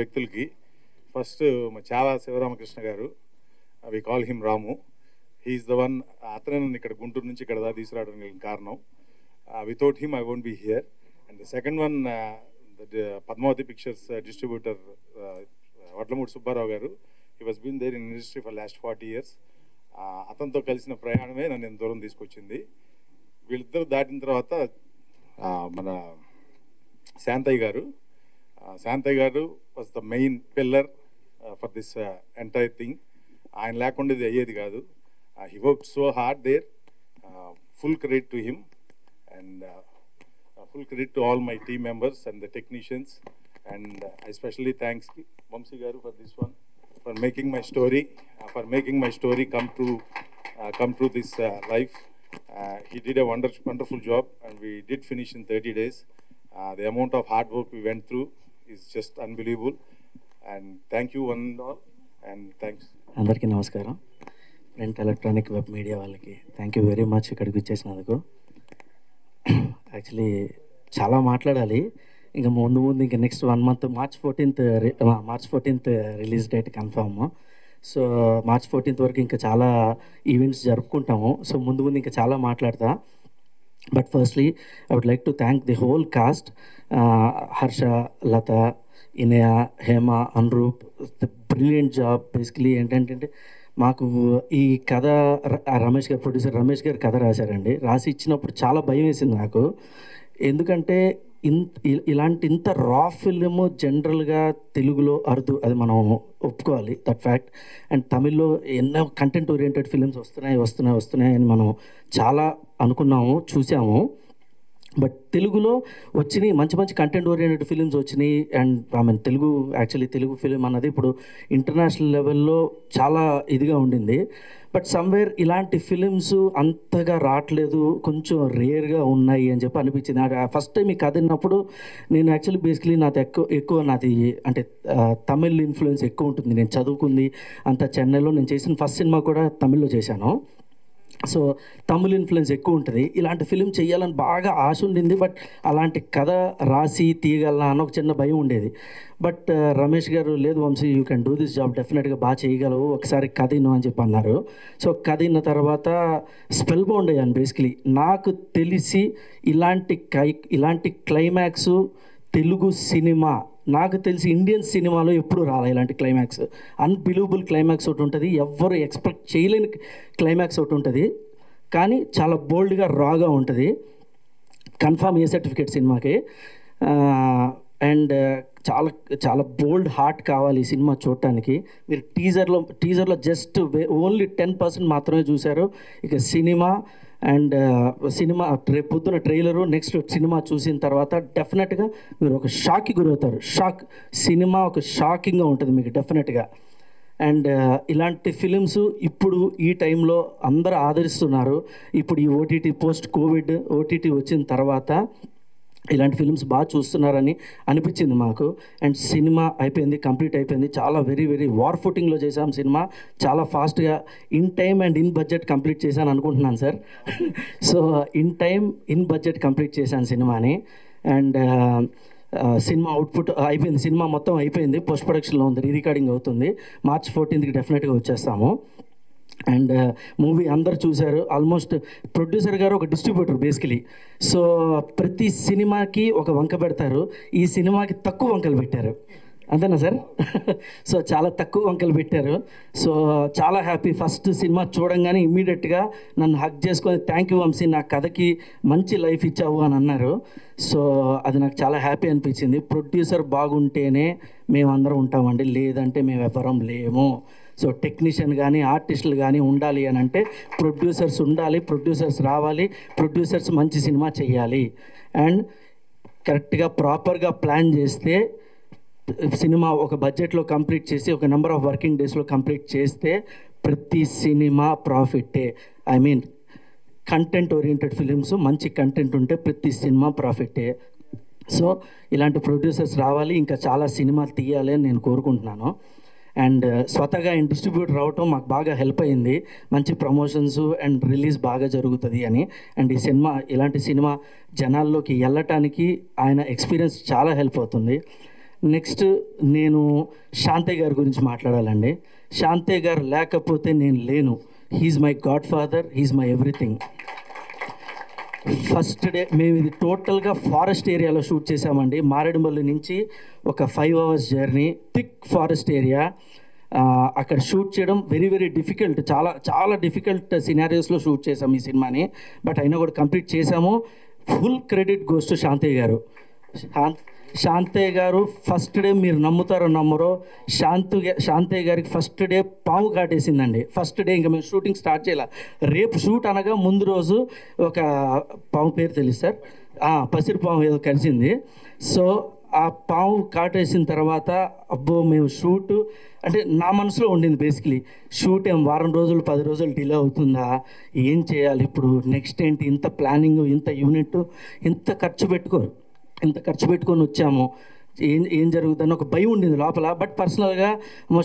వ్యక్తులకి. ఫస్ట్ చావా శివరామకృష్ణ గారు, we call him Ramu. He's the one. అతనే నన్ను ఇక్కడ గుంటూరు నుంచి ఇక్కడ దాకా తీసుకురావడానికి కారణం. Without him I won't be here. And the second one, Padmavathi pictures distributor Vadlamudi Subbarao గారు. He was been there in industry for last 40 years. అతనితో కలిసిన ప్రయాణమే నన్ను ఇంత దూరం తీసుకొచ్చింది. వీళ్ళిద్దరు దాటిన తర్వాత మన శాంతయ్య గారు was the main pillar for this entire thing. ఆయన లేకుండా ఇది అయ్యేది కాదు. He worked so hard there. Full credit to him and full credit to all my team members and the technicians, and I especially thanks Vamsi garu for this one, for making my story come true this life. He did a wonderful job, and we did finish in 30 days. The amount of hard work we went through is just unbelievable, and thank you one and all, and thanks. Andariki namaskaram. Print electronic web media వాళ్ళకి thank you very much ఇక్కడికి వచ్చేసినందుకు. Actually చాలా మాట్లాడాలి. ఇంకా ముందు ఇంకా next 1 month March 14th release date confirm. So March 14th వరకు ఇంకా చాలా ఈవెంట్స్ జరుపుకుంటాము. సో ముందు ఇంకా చాలా మాట్లాడతా. But firstly I would like to thank the whole cast. Harsha, Latha, Inaya, Hema, Anuroop, the brilliant job. Basically ఏంటంటే మాకు ఈ కథ ప్రొడ్యూసర్ రమేష్ గారు కథ రాశారండి. రాసి ఇచ్చినప్పుడు చాలా భయం వేసింది నాకు. ఎందుకంటే ఇంత రా ఫిల్మ్ జనరల్గా తెలుగులో అరుదు, అది మనం ఒప్పుకోవాలి, దట్ ఫ్యాక్ట్. అండ్ తమిళ్లో ఎన్నో కంటెంట్ ఓరియంటెడ్ ఫిల్మ్స్ వస్తున్నాయి అని మనం చాలా అనుకున్నాము, చూసాము. బట్ తెలుగులో వచ్చినాయి మంచి కంటెంట్ ఓరియంటెడ్ ఫిలిమ్స్ వచ్చినాయి. అండ్ తెలుగు ఫిలిం అన్నది ఇప్పుడు ఇంటర్నేషనల్ లెవెల్లో చాలా ఇదిగా ఉండింది. బట్ సమ్వేర్ ఇలాంటి ఫిలిమ్స్ అంతగా రావట్లేదు, కొంచెం రేర్గా ఉన్నాయి అని చెప్పి అనిపించింది. ఫస్ట్ టైం ఈ కథ విన్నప్పుడు నేను యాక్చువల్లీ బేసికలీ ఎక్కువ నాది అంటే తమిళ్ ఇన్ఫ్లుయెన్స్ ఎక్కువ ఉంటుంది. నేను చదువుకుంది అంతా చెన్నైలో. నేను చేసిన ఫస్ట్ సినిమా కూడా తమిళ్లో చేశాను. సో తమిళ్ ఇన్ఫ్లుయెన్స్ ఎక్కువ ఉంటుంది. ఇలాంటి ఫిలిం చేయాలని బాగా ఆశ ఉండింది. బట్ అలాంటి కథ రాసి తీయగలనా అని ఒక చిన్న భయం ఉండేది. బట్ రమేష్ గారు, లేదు Vamshi, you can do this job, డెఫినెట్గా బాగా చేయగలవు, ఒకసారి కథ విను అని చెప్పి అన్నారు. సో కథ విన్న తర్వాత స్పెల్ బౌండ్ అయ్యాను. బేసికలీ నాకు తెలిసి ఇలాంటి క్లైమాక్స్ తెలుగు సినిమా, నాకు తెలిసి ఇండియన్ సినిమాలో ఎప్పుడు రాలే ఇలాంటి క్లైమాక్స్. అన్బిలీవబుల్ క్లైమాక్స్ ఒకటి ఉంటుంది, ఎవ్వరు ఎక్స్పెక్ట్ చేయలేని క్లైమాక్స్ ఒకటి ఉంటుంది, కానీ చాలా బోల్డ్గా రాగా ఉంటుంది. కన్ఫామ్ ఏ సర్టిఫికేట్ సినిమాకి. అండ్ చాలా చాలా బోల్డ్ హార్ట్ కావాలి ఈ సినిమా చూడటానికి. మీరు టీజర్లో జస్ట్ ఓన్లీ 10% మాత్రమే చూశారు. ఇక సినిమా రేపు పొద్దున ట్రైలరు, నెక్స్ట్ సినిమా చూసిన తర్వాత డెఫినెట్గా మీరు ఒక షాక్కి గురవుతారు. సినిమా ఒక షాకింగ్గా ఉంటుంది మీకు డెఫినెట్గా. అండ్ ఇలాంటి ఫిలిమ్స్ ఇప్పుడు ఈ టైంలో అందరూ ఆదరిస్తున్నారు. ఇప్పుడు ఈ ఓటీటీ పోస్ట్ కోవిడ్ ఓటీటీ వచ్చిన తర్వాత ఇలాంటి ఫిలిమ్స్ బాగా చూస్తున్నారని అనిపించింది మాకు. అండ్ సినిమా అయిపోయింది, కంప్లీట్ అయిపోయింది. చాలా వెరీ వార్ ఫుటింగ్లో చేసాం సినిమా. చాలా ఫాస్ట్గా in time and in budget complete చేశాను అనుకుంటున్నాను sir. So in time in budget complete చేశాను సినిమాని. అండ్ సినిమా అవుట్పుట్ అయిపోయింది, సినిమా మొత్తం అయిపోయింది, పోస్ట్ ప్రొడక్షన్లో ఉంది, రీ రికార్డింగ్ అవుతుంది. March 14th డెఫినెట్గా వచ్చేస్తాము. అండ్ మూవీ అందరు చూశారు. ఆల్మోస్ట్ ప్రొడ్యూసర్ గారు ఒక డిస్ట్రిబ్యూటర్ బేసికలీ. సో ప్రతి సినిమాకి ఒక వంక పెడతారు, ఈ సినిమాకి తక్కువ వంకలు పెట్టారు, అంతేనా సార్? సో చాలా తక్కువ వంకలు పెట్టారు. సో చాలా హ్యాపీ. ఫస్ట్ సినిమా చూడంగానే ఇమ్మీడియట్గా నన్ను హగ్ చేసుకొని థ్యాంక్ యూ వంశీ, నా కథకి మంచి లైఫ్ ఇచ్చావు అని అన్నారు. సో అది నాకు చాలా హ్యాపీ అనిపించింది. ప్రొడ్యూసర్ బాగుంటేనే మేమందరం ఉంటామండి, లేదంటే మేము ఎవరం లేము. సో టెక్నీషియన్ కానీ ఆర్టిస్టులు కానీ ఉండాలి అని అంటే ప్రొడ్యూసర్స్ ఉండాలి, ప్రొడ్యూసర్స్ రావాలి, ప్రొడ్యూసర్స్ మంచి సినిమా చేయాలి. అండ్ కరెక్ట్గా ప్రాపర్గా ప్లాన్ చేస్తే సినిమా ఒక బడ్జెట్లో కంప్లీట్ చేసి ఒక నెంబర్ ఆఫ్ వర్కింగ్ డేస్లో కంప్లీట్ చేస్తే ప్రతి సినిమా ప్రాఫిట్టే. I mean content oriented films మంచి కంటెంట్ ఉంటే ప్రతి సినిమా ప్రాఫిట్టే. సో ఇలాంటి ప్రొడ్యూసర్స్ రావాలి, ఇంకా చాలా సినిమాలు తీయాలి అని నేను కోరుకుంటున్నాను. అండ్ స్వతగా ఆయన డిస్ట్రిబ్యూటర్ రావటం మాకు బాగా హెల్ప్ అయింది. మంచి ప్రమోషన్స్ అండ్ రిలీజ్ బాగా జరుగుతుంది అని. అండ్ ఈ సినిమా, ఇలాంటి సినిమా జనాల్లోకి వెళ్ళటానికి ఆయన ఎక్స్పీరియన్స్ చాలా హెల్ప్ అవుతుంది. నెక్స్ట్ నేను శాంతయ్య గారి గురించి మాట్లాడాలండి. శాంతయ్య గారు లేకపోతే నేను లేను. He's my godfather, he's my everything. First day మేము ఇది టోటల్గా ఫారెస్ట్ ఏరియాలో షూట్ చేసామండి. మారేడుమల్లి నుంచి ఒక 5 hours journey, thick forest area. అక్కడ షూట్ చేయడం వెరీ వెరీ డిఫికల్ట్, చాలా చాలా డిఫికల్ట్ సినారియోస్లో షూట్ చేసాం ఈ సినిమాని. బట్ అయినా కూడా కంప్లీట్ చేసాము. Full credit goes to Shantayya గారు. శాంతయ్య గారు ఫస్ట్ డే మీరు నమ్ముతారో నమ్మరో, శాంతయ్య గారికి ఫస్ట్ డే పాము కాటేసిందండి. ఫస్ట్ డే ఇంకా మేము షూటింగ్ స్టార్ట్ చేయాలి. రేపు షూట్ అనగా ముందు రోజు ఒక పాము పేరు తెలుసు సార్, పసిరి పాము ఏదో కలిసింది. సో ఆ పాము కాటేసిన తర్వాత అబ్బో మేము షూట్ అంటే నా మనసులో ఉండింది బేసికలీ, షూట్ ఏం వారం రోజులు 10 రోజులు డిలే అవుతుందా, ఏం చేయాలి ఇప్పుడు, నెక్స్ట్ ఏంటి, ఇంత ప్లానింగ్, ఇంత యూనిట్, ఇంత ఖర్చు పెట్టుకొని వచ్చాము, ఏం జరుగుతుందని ఒక భయం ఉండింది లోపల. బట్ పర్సనల్గా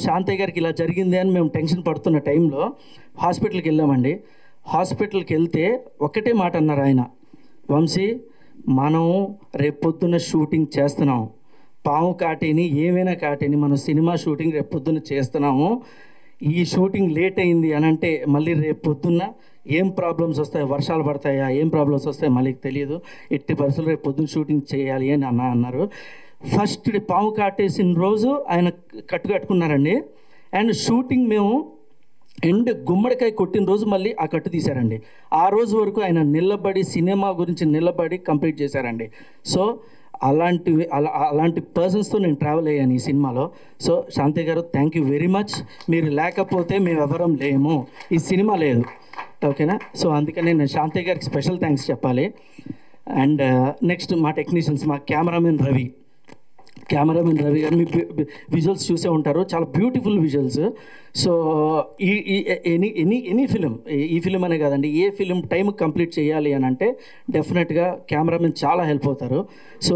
శాంతయ్య గారికి ఇలా జరిగింది అని మేము టెన్షన్ పడుతున్న టైంలో హాస్పిటల్కి వెళ్ళామండి. హాస్పిటల్కి వెళ్తే ఒకటే మాట అన్నారు ఆయన, వంశీ మనం రేపొద్దున షూటింగ్ చేస్తున్నాం, పాము కాటేని ఏమైనా కాటేని మనం సినిమా షూటింగ్ రేపొద్దున చేస్తున్నాము. ఈ షూటింగ్ లేట్ అయింది అని అంటే మళ్ళీ రేపొద్దున్న ఏం ప్రాబ్లమ్స్ వస్తాయి, వర్షాలు పడతాయా, ఏం ప్రాబ్లమ్స్ వస్తాయో మళ్ళీ తెలియదు, ఎట్టి పరిస్థితులు రేపు పొద్దున్న షూటింగ్ చేయాలి అని అన్నారు. ఫస్ట్ డే పాము కాటేసిన రోజు ఆయన కట్టుకున్నారండి. అండ్ షూటింగ్ మేము గుమ్మడికాయ కొట్టిన రోజు మళ్ళీ ఆ కట్టు తీశారండి. ఆ రోజు వరకు ఆయన నిలబడి సినిమా గురించి కంప్లీట్ చేశారండి. సో అలాంటి పర్సన్స్తో నేను ట్రావెల్ అయ్యాను ఈ సినిమాలో. సో శాంతయ్య గారు థ్యాంక్ యూ వెరీ మచ్. మీరు లేకపోతే మేము ఎవరం లేము, ఈ సినిమా లేదు. ఓకేనా? సో అందుకని నేను శాంతయ్య గారికి స్పెషల్ థ్యాంక్స్ చెప్పాలి. అండ్ నెక్స్ట్ మా టెక్నీషియన్స్, మా కెమెరామెన్ రవి గారు మీ విజువల్స్ చూసే ఉంటారు, చాలా beautiful visuals. So any film, ఈ ఫిలిం అనే కాదండి, ఏ ఫిలిం టైం కంప్లీట్ చేయాలి అని అంటే డెఫినెట్గా కెమెరామెన్ చాలా హెల్ప్ అవుతారు. సో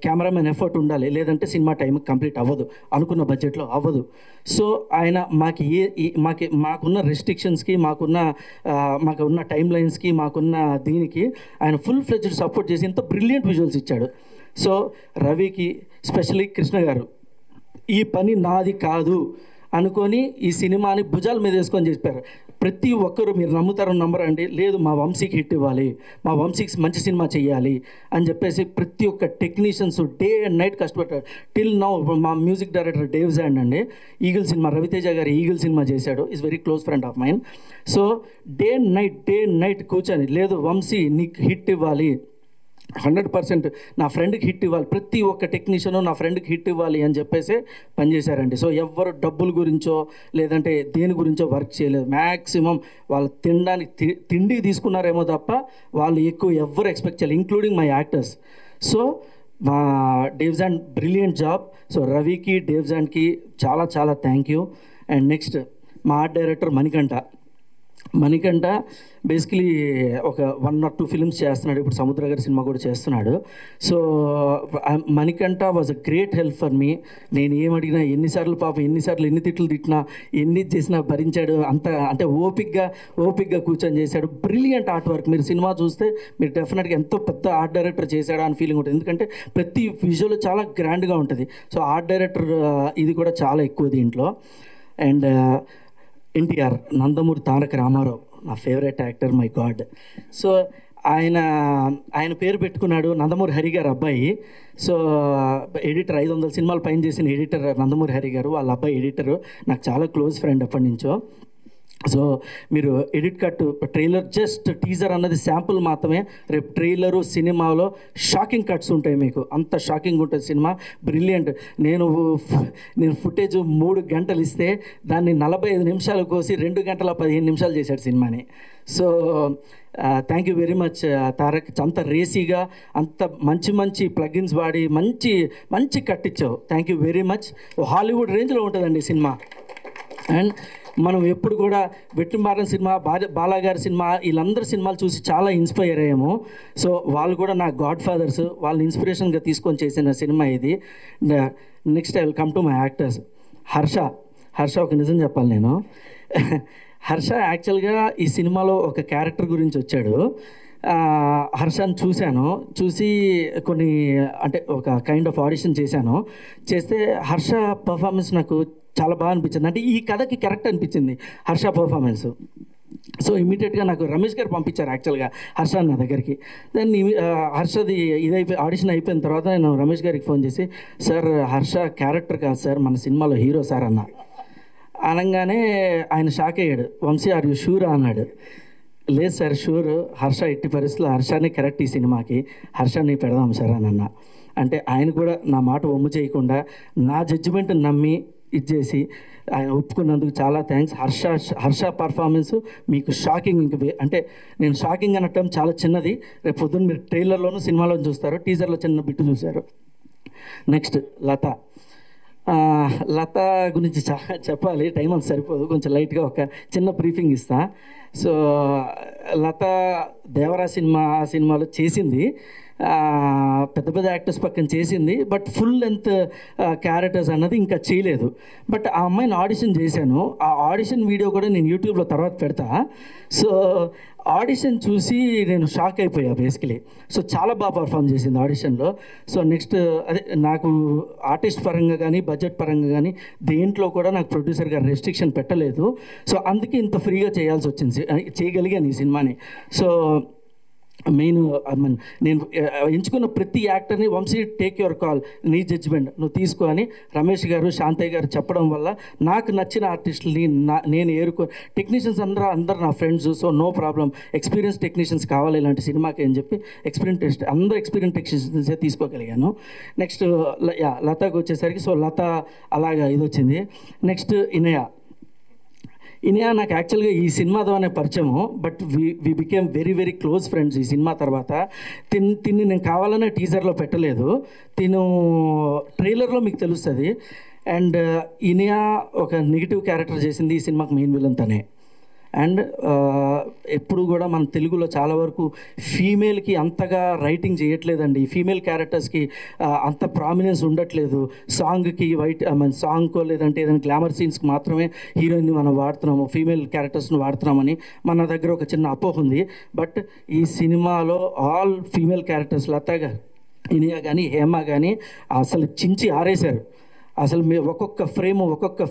కెమెరామెన్ ఎఫర్ట్ ఉండాలి, లేదంటే సినిమా టైం కంప్లీట్ అవ్వదు, అనుకున్న బడ్జెట్లో అవ్వదు. సో ఆయన మాకున్న రెస్ట్రిక్షన్స్కి, మాకున్న టైం లైన్స్కి, మాకున్న దీనికి ఆయన ఫుల్ ఫ్లెడ్జ్డ్ సపోర్ట్ చేసి ఎంత బ్రిలియంట్ విజువల్స్ ఇచ్చాడు. సో రవికి స్పెషల్లీ కృష్ణ గారు ఈ పని నాది కాదు అనుకొని ఈ సినిమాని భుజాల మీద వేసుకొని చెప్పారు. ప్రతి ఒక్కరు మీరు నమ్ముతారో నమ్మరండి, లేదు మా వంశీకి హిట్ ఇవ్వాలి, మా వంశీకి మంచి సినిమా చేయాలి అని చెప్పేసి ప్రతి ఒక్క టెక్నీషియన్స్ డే అండ్ నైట్ కష్టపడ్డారు. టిల్ నౌ మా మ్యూజిక్ డైరెక్టర్ డేవ్ జాండ్ అండి, ఈగిల్ సినిమా, రవితేజ గారు ఈగిల్ సినిమా చేశాడు, is very close friend of mine. So day and night కూర్చొని, లేదు వంశీ నీకు హిట్ ఇవ్వాలి, 100% నా ఫ్రెండ్కి హిట్ ఇవ్వాలి, ప్రతి ఒక్క టెక్నీషియను నా ఫ్రెండ్కి హిట్ ఇవ్వాలి అని చెప్పేసి పనిచేశారండి. సో ఎవ్వరు డబ్బుల గురించో లేదంటే దేని గురించో వర్క్ చేయలేదు. మ్యాక్సిమం వాళ్ళు తిండి తీసుకున్నారేమో తప్ప వాళ్ళు ఎక్కువ ఎవ్వరు ఎక్స్పెక్ట్ చేయలేదు, ఇంక్లూడింగ్ మై యాక్టర్స్. సో మా డేవ్జాండ్ బ్రిలియంట్ జాబ్. సో రవికి, డేవ్జాండ్కి చాలా చాలా థ్యాంక్ యూ. అండ్ నెక్స్ట్ మా ఆర్ట్ డైరెక్టర్ మణికంఠ బేసికలీ ఒక 1 or 2 ఫిల్మ్స్ చేస్తున్నాడు, ఇప్పుడు సముద్ర గారి సినిమా కూడా చేస్తున్నాడు. So Manikanta was a great help for me. నేను ఏమడిగినా, ఎన్నిసార్లు ఎన్ని తిట్లు తిట్టినా, ఎన్ని చేసినా భరించాడు. అంటే ఓపిక్గా కూర్చొని చేశాడు. Brilliant art work. మీరు సినిమా చూస్తే మీరు డెఫినెట్గా ఎంతో పెద్ద ఆర్ట్ డైరెక్టర్ చేశాడా అని ఫీలింగ్ ఉంటుంది, ఎందుకంటే ప్రతి విజువల్ చాలా గ్రాండ్గా ఉంటుంది. సో ఆర్ట్ డైరెక్టర్ ఇది కూడా చాలా ఎక్కువ దీంట్లో. అండ్ ఎన్టీఆర్, నందమూరి తారక రామారావు, నా favourite actor, my God. So ఆయన పేరు పెట్టుకున్నాడు నందమూరి హరి గారు అబ్బాయి. సో ఎడిటర్, 500 సినిమాలు పైన చేసిన ఎడిటర్ నందమూరి హరి గారు, వాళ్ళ అబ్బాయి ఎడిటరు, నాకు చాలా క్లోజ్ ఫ్రెండ్ ఎప్పటి నుంచో. సో మీరు edit cut, trailer, just teaser అన్నది శాంపుల్ మాత్రమే. రేపు ట్రైలరు సినిమాలో షాకింగ్ కట్స్ ఉంటాయి, మీకు అంత షాకింగ్ ఉంటుంది సినిమా. బ్రిలియంట్. నేను ఫుటేజ్ 3 గంటలు ఇస్తే దాన్ని 45 నిమిషాలు కోసి 2 గంటల 15 నిమిషాలు చేశాడు సినిమాని. So thank you very much Tarak. అంత రేసీగా, అంత మంచి ప్లగిన్స్ వాడి మంచి కట్టించావు. Thank you very much. Hollywood రేంజ్లో ఉంటుందండి సినిమా. అండ్ మనం ఎప్పుడు కూడా వెట్రిమారన్ సినిమా, బాలాగారి సినిమా, వీళ్ళందరి సినిమాలు చూసి చాలా ఇన్స్పైర్ అయ్యాము. సో వాళ్ళు కూడా నా గాడ్ ఫాదర్స్, వాళ్ళని ఇన్స్పిరేషన్గా తీసుకొని చేసిన సినిమా ఇది. Next I will come to my actors. Harsha ఒక నిజం చెప్పాలి నేను. హర్ష యాక్చువల్గా ఈ సినిమాలో ఒక క్యారెక్టర్ గురించి వచ్చాడు. హర్షాన్ని చూసి కొన్ని అంటే ఒక కైండ్ ఆఫ్ ఆడిషన్ చేస్తే హర్ష పర్ఫార్మెన్స్ నాకు చాలా బాగా అనిపించింది. అంటే ఈ కథకి కరెక్ట్ అనిపించింది హర్ష పర్ఫార్మెన్స్. సో ఇమీడియట్గా నాకు రమేష్ గారు పంపించారు యాక్చువల్గా హర్ష నా దగ్గరికి. దెన్ హర్షది ఆడిషన్ అయిపోయిన తర్వాత నేను రమేష్ గారికి ఫోన్ చేసి, సార్ హర్ష క్యారెక్టర్ కాదు సార్, మన సినిమాలో హీరో సార్ అనగానే ఆయన షాక్ అయ్యాడు. వంశీ ఆర్ యూ షూరా అన్నాడు. లేదు సార్ షూర్, హర్ష ఎట్టి పరిస్థితుల్లో హర్షాన్ని కరెక్ట్ ఈ సినిమాకి, హర్షాన్ని పెడదాం సార్ అని అన్న. అంటే ఆయన కూడా నా మాట వమ్ము చేయకుండా నా జడ్జిమెంట్ నమ్మి ఇచ్చేసి ఆయన ఒప్పుకున్నందుకు చాలా థ్యాంక్స్. హర్ష పర్ఫార్మెన్స్ మీకు షాకింగ్. అంటే నేను షాకింగ్ అనటం చాలా చిన్నది, రేపు పొద్దున్న మీరు ట్రైలర్లోనూ సినిమాలో చూస్తారు, టీజర్లో చిన్న బిట్టు చూశారు. నెక్స్ట్ లత గురించి చెప్పాలి, టైం అంత సరిపోదు, కొంచెం లైట్గా ఒక చిన్న బ్రీఫింగ్ ఇస్తా. సో లత దేవరా సినిమాలో చేసింది, పెద్ద పెద్ద యాక్టర్స్ పక్కన చేసింది, బట్ ఫుల్ లెంత్ క్యారెక్టర్స్ అన్నది ఇంకా చేయలేదు. బట్ ఆ అమ్మాయిని ఆడిషన్ చేశాను, ఆ ఆడిషన్ వీడియో కూడా నేను యూట్యూబ్లో తర్వాత పెడతా. సో ఆడిషన్ చూసి నేను షాక్ అయిపోయా బేసికలీ. సో చాలా బాగా పర్ఫామ్ చేసింది ఆడిషన్లో. సో నెక్స్ట్ అదే నాకు ఆర్టిస్ట్ పరంగా కానీ బడ్జెట్ పరంగా కానీ దేంట్లో కూడా నాకు ప్రొడ్యూసర్ గారు రెస్ట్రిక్షన్ పెట్టలేదు. సో అందుకే ఇంత ఫ్రీగా చేయాల్సి వచ్చింది, చేయగలిగాను ఈ సినిమాని. సో మెయిన్ నేను ఎంచుకున్న ప్రతి యాక్టర్ని వంశీ టేక్ యువర్ కాల్, నీ జడ్జిమెంట్ నువ్వు తీసుకో అని రమేష్ గారు శాంతయ్య గారు చెప్పడం వల్ల నాకు నచ్చిన ఆర్టిస్టులని నేను టెక్నీషియన్స్ అందరూ నా friends. So no problem, experience technicians కావాలి ఇలాంటి సినిమాకి అని చెప్పి అందరూ ఎక్స్పీరియన్స్ టెక్నీషియన్సే తీసుకోగలిగాను. నెక్స్ట్ లతకు వచ్చేసరికి, సో లత అలాగా ఇది వచ్చింది. నెక్స్ట్ ఇనియా నాకు యాక్చువల్గా ఈ సినిమా ద్వారానే పరిచయము, but we became very very close friends ఈ సినిమా తర్వాత. తిన్ని నేను కావాలనే టీజర్లో పెట్టలేదు, తిను ట్రైలర్లో మీకు తెలుస్తుంది. అండ్ ఇనియా ఒక నెగిటివ్ క్యారెక్టర్ చేసింది ఈ సినిమాకి మెయిన్ విలన్ తనే. అండ్ ఎప్పుడు కూడా మన తెలుగులో చాలా వరకు ఫీమేల్కి అంతగా రైటింగ్ చేయట్లేదండి, ఫీమేల్ క్యారెక్టర్స్కి అంత ప్రామినెన్స్ ఉండట్లేదు. సాంగ్కి సాంగ్కో లేదంటే ఏదైనా గ్లామర్ సీన్స్కి మాత్రమే హీరోయిన్ని మనం వాడుతున్నాము, ఫీమేల్ క్యారెక్టర్స్ని వాడుతున్నామని మన దగ్గర ఒక చిన్న అపోహ ఉంది. బట్ ఈ సినిమాలో ఆల్ ఫీమేల్ క్యారెక్టర్స్ లతగా ఇనియా కానీ హేమ కానీ అసలు చించి ఆరేశారు. అసలు ఒక్కొక్క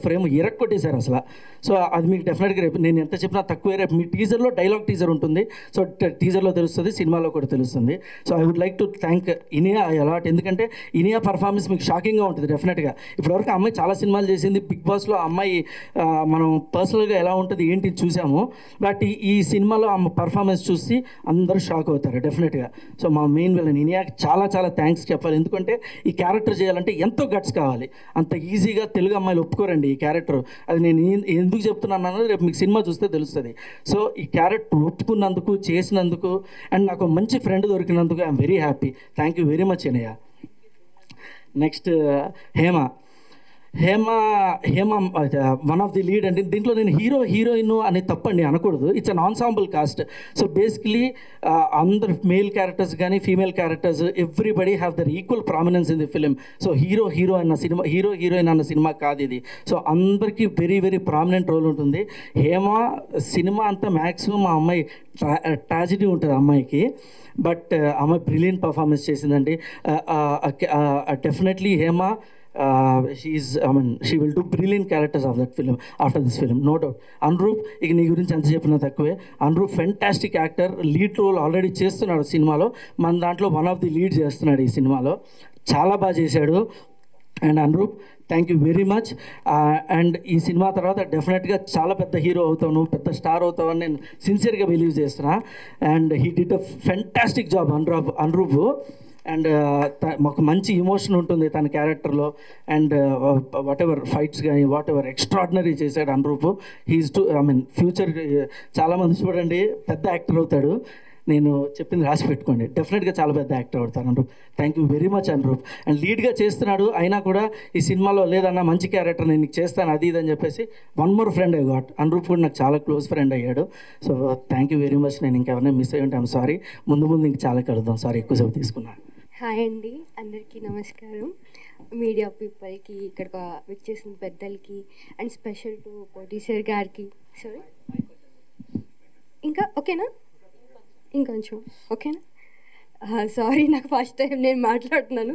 ఫ్రేమ్ ఇరక్కొట్టేశారు అసలు. సో అది మీకు డెఫినెట్గా రేపు నేను ఎంత చెప్పినా తక్కువే. రేపు మీ టీజర్లో డైలాగ్ టీజర్ ఉంటుంది, సో టీజర్లో తెలుస్తుంది, సినిమాలో కూడా తెలుస్తుంది. So I would like to thank Iniya a lot, ఎందుకంటే ఇనియా పర్ఫార్మెన్స్ మీకు షాకింగ్గా ఉంటుంది డెఫినెట్గా. ఇప్పటివరకు అమ్మాయి చాలా సినిమాలు చేసింది, బిగ్ బాస్లో అమ్మాయి మనం పర్సనల్గా ఎలా ఉంటుంది ఏంటి చూసాము, బట్ ఈ సినిమాలో ఆమె పర్ఫార్మెన్స్ చూసి అందరూ షాక్ అవుతారు డెఫినెట్గా. సో మా మెయిన్ విలన్ ఇనియాకి చాలా చాలా థ్యాంక్స్ చెప్పాలి, ఎందుకంటే ఈ క్యారెక్టర్ చేయాలంటే ఎంతో గట్స్ కావాలి, అంత ఈజీగా తెలుగు అమ్మాయిలు ఒప్పుకోరండి ఈ క్యారెక్టర్. అది నేను ఎందుకు చెప్తున్నాను అన్నది రేపు మీకు సినిమా చూస్తే తెలుస్తుంది. సో ఈ క్యారెక్టర్ ఒప్పుకున్నందుకు, చేసినందుకు, అండ్ నాకు మంచి ఫ్రెండ్ దొరికినందుకు I'm very happy. Thank you very much అన్నయ్య. Next Hema one of the lead అండి. దీంట్లో నేను హీరోయిన్ అని తప్పండి అనకూడదు, it's an ensemble cast. So basically అందరు మేల్ క్యారెక్టర్స్ కానీ female characters everybody have their equal prominence in the film. So heroine అన్న సినిమా కాదు ఇది. సో అందరికీ వెరీ వెరీ ప్రామినెంట్ రోల్ ఉంటుంది. హేమ సినిమా అంతా మ్యాక్సిమం ఆ అమ్మాయి ట్రాజిడీ ఉంటుంది అమ్మాయికి, బట్ అమ్మాయి బ్రిలియంట్ పర్ఫార్మెన్స్ చేసిందండి. Definitely Hema she will do brilliant characters of that film after this film, no doubt. Anuroop ఇక నీ గురించి ఎంత చెప్పినా తక్కువే. Anuroop fantastic actor, lead role already చేస్తున్నాడు సినిమాలో, మన దాంట్లో వన్ ఆఫ్ ది లీడ్ చేస్తున్నాడు ఈ సినిమాలో, చాలా బాగా చేశాడు. And Anuroop thank you very much. And ఈ సినిమా తర్వాత డెఫినెట్గా చాలా పెద్ద హీరో అవుతావు, నువ్వు పెద్ద స్టార్ అవుతావు అని నేను సిన్సియర్గా బిలీవ్ చేస్తున్నా. And he did a fantastic job Anuroop. And మాకు మంచి ఎమోషన్ ఉంటుంది తన క్యారెక్టర్లో. అండ్ వాట్ ఎవర్ ఫైట్స్ కానీ వాట్ ఎవర్ ఎక్స్ట్రాడినరీ చేశాడు అనురూప్. ఫ్యూచర్ చాలామంది చూడండి పెద్ద యాక్టర్ అవుతాడు, నేను చెప్పింది రాసి పెట్టుకోండి, డెఫినెట్గా చాలా పెద్ద యాక్టర్ అవుతాను Anurup. Thank you very much Anurup. And లీడ్గా చేస్తున్నాడు, అయినా కూడా ఈ సినిమాలో లేదన్నా మంచి క్యారెక్టర్ నేను నీకు చేస్తాను అది ఇది అని చెప్పేసి one more friend I got. Anuroop కూడా నాకు చాలా క్లోజ్ ఫ్రెండ్ అయ్యాడు. So thank you very much. నేను ఇంకెవరైనా మిస్ అయ్యి ఉంటాను సారీ, ముందు ఇంక చాలా కలుద్దాం, సారీ ఎక్కువసేపు తీసుకున్నాను. హాయ్ అండి, అందరికీ నమస్కారం. మీడియా పీపుల్కి, ఇక్కడ వచ్చేసిన పెద్దలకి, అండ్ స్పెషల్ టు ప్రొడ్యూసర్ గారికి. సారీ ఇంకా ఓకేనా? ఇంకొంచెం ఓకేనా? సారీ, నాకు ఫస్ట్ టైం నేను మాట్లాడుతున్నాను.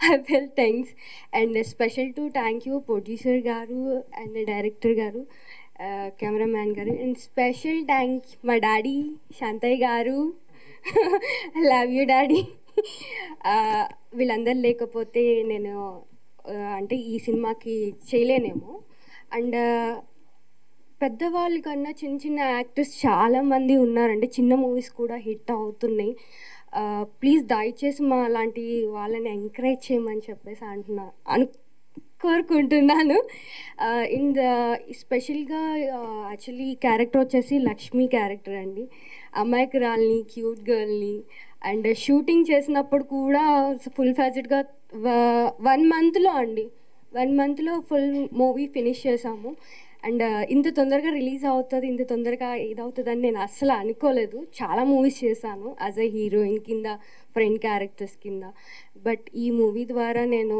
I feel thanks and special to thank you producer గారు అండ్ డైరెక్టర్ గారు, కెమెరామ్యాన్ గారు, అండ్ స్పెషల్ థ్యాంక్ మా డాడీ శాంతయ్య గారు. Love you daddy. వీళ్ళందరూ లేకపోతే నేను అంటే ఈ సినిమాకి చేయలేనేమో. అండ్ పెద్దవాళ్ళ కన్నా చిన్న చిన్న యాక్టర్స్ చాలామంది ఉన్నారండి, చిన్న మూవీస్ కూడా హిట్ అవుతున్నాయి. ప్లీజ్ దయచేసి మా లాంటి వాళ్ళని ఎంకరేజ్ చేయమని చెప్పేసి కోరుకుంటున్నాను. స్పెషల్గా యాక్చువల్లీ ఈ క్యారెక్టర్ వచ్చేసి లక్ష్మి క్యారెక్టర్ అండి, అమాయకురాల్ని, క్యూట్ గర్ల్ని. అండ్ షూటింగ్ చేసినప్పుడు కూడా ఫుల్ ఫ్యాజెడ్గా 1 మంత్లో ఫుల్ మూవీ ఫినిష్ చేసాము. అండ్ ఇంత తొందరగా రిలీజ్ అవుతుంది, ఇంత తొందరగా ఇదవుతుందని నేను అస్సలు అనుకోలేదు. చాలా మూవీస్ చేశాను యాజ్ ఎ హీరోయిన్ కింద, ఫ్రెండ్ క్యారెక్టర్స్ కింద. బట్ ఈ మూవీ ద్వారా నేను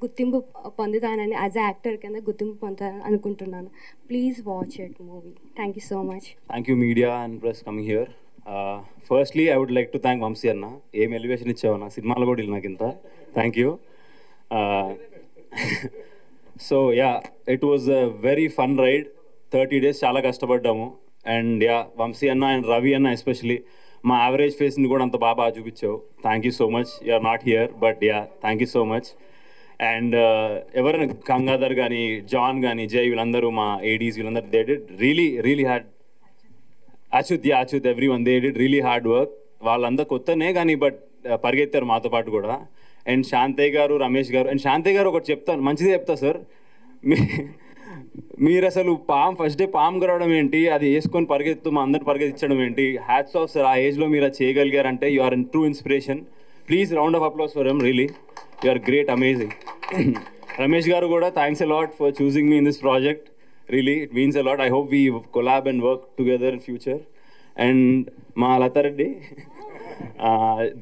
గుర్తింపు పొందుతానని, యాజ్ ఎ యాక్టర్ కింద గుర్తింపు పొందుతానని అనుకుంటున్నాను. Please watch it movie. Thank you so much. Thank you media and press coming here. Firstly I would like to thank Vamshi అన్న. ఏం ఎలివేషన్ ఇచ్చావు నా సినిమాలో కూడా నాకు ఇంత. Thank you. So yeah, it was a very fun ride. 30 days చాలా కష్టపడ్డాము. And yeah, Vamsi అన్న అండ్ రవి అన్న ఎస్పెషలీ మా యావరేజ్ ఫేస్ని కూడా అంత బాగా చూపించావు. Thank you so much. You are not here but yeah, thank you so much. And ఎవరైనా గంగాధర్ కానీ, జాన్ కానీ, జై, వీళ్ళందరూ మా ఏడీస్, వీళ్ళందరూ they did really had Achyut everyone they did really hard work. వాళ్ళందరూ కొత్తనే కానీ బట్ పరిగెత్తారు మాతో పాటు కూడా. అండ్ శాంతయ్య గారు, రమేష్ గారు. అండ్ శాంతయ్య గారు ఒకటి చెప్తాను, మంచిదే చెప్తా సార్. మీరు అసలు ఫస్ట్ డే పాము గరవడం ఏంటి, అది వేసుకొని పరిగెత్తు మా అందరిని పరిగెత్తించడం ఏంటి. Hats off sir. ఆ ఏజ్లో మీరు అది చేయగలిగారంటే you are in true inspiration. Please round of applause for him. Really you are great, amazing. Ramesh గారు కూడా thanks a lot for choosing me in this project. Really, it means a lot. I hope we collab and work together in future. And మా లతారెడ్డి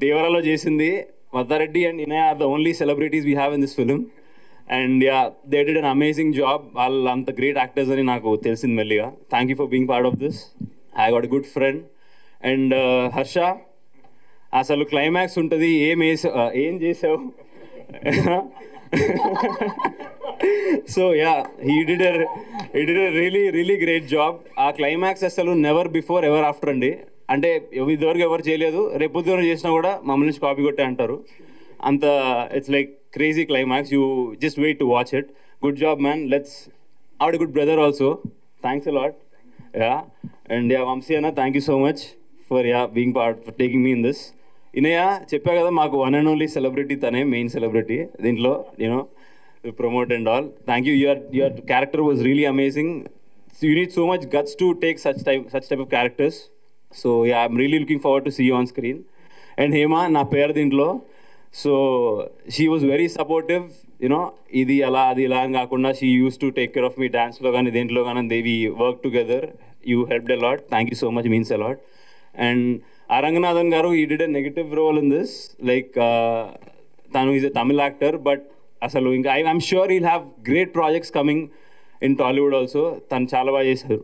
దేవరాలో చేసింది. Latha Reddy and Inaya are the only celebrities we have in this film. And yeah, they did an amazing job. వాళ్ళు అంత great actors అని నాకు తెలిసింది మెల్లిగా. Thank you for being part of this. I got a good friend. And Harsha, అసలు climax ఉంటుంది, ఏం చేసావు. So yeah, he did a really great job. ఆ క్లైమాక్స్ అసలు నెవర్ బిఫోర్ ఎవర్ ఆఫ్టర్ అండి. అంటే ఇదివరకు ఎవరు చేయలేదు, రేపు పొద్దున చేసినా కూడా మమ్మల్ని నుంచి కాపీ కొట్టే అంటారు. అంత it's like crazy climax. You just wait to watch it. Good job man. Let's our good brother also. Thanks a lot. Yeah, and yeah, Vamsi అన్న, thank you so much for being part, for taking me in this. Inaya చెప్పా కదా, మాకు one and only celebrity తనే, main celebrity దీంట్లో, you know, promote and all. Thank you. Your character was really amazing. So you need so much guts to take such type of characters. So yeah, I'm really looking forward to see you on screen. And Hema, na pair dintlo. So she was very supportive. You know, idi ala adi ila ani kaakunda she used to take care of me dance lo gaani dentlo gaani. We worked together. You helped a lot. Thank you so much. Means a lot. And Aranganathan garu, he did a negative role in this. Like tanu is a Tamil actor, but అసలు ఇంకా I'm sure he'll have great projects coming in Tollywood also. తను చాలా బాగా చేశారు.